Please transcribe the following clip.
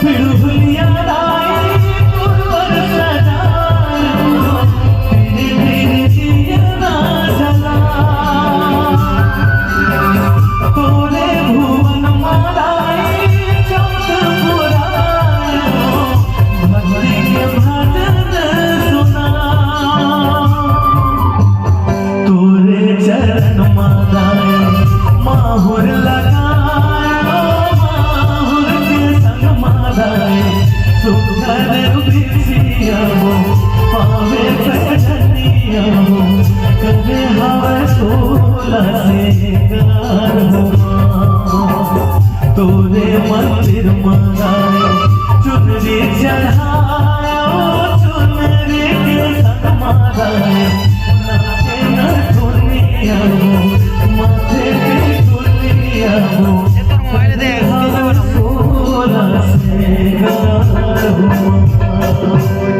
फिर भुलिया लाई पुरवर सजायो तेरे बिन जिया ना जला तोरे भुवन मालाई चौथ पुरायो भक्ति के भजन सुना तोरे चरण मादाई माहुर लगायो माहुर के संग मादाई सुखर बिछिया हो पावे पैजनिया हो कहे हवे सोला से गार हो तोरे मंदिर मादाई चुनरी चढ़ायो चुनरी के संग मादाई नाचे न दुनिया हो माथे की दुनिया हो सोला से गार हो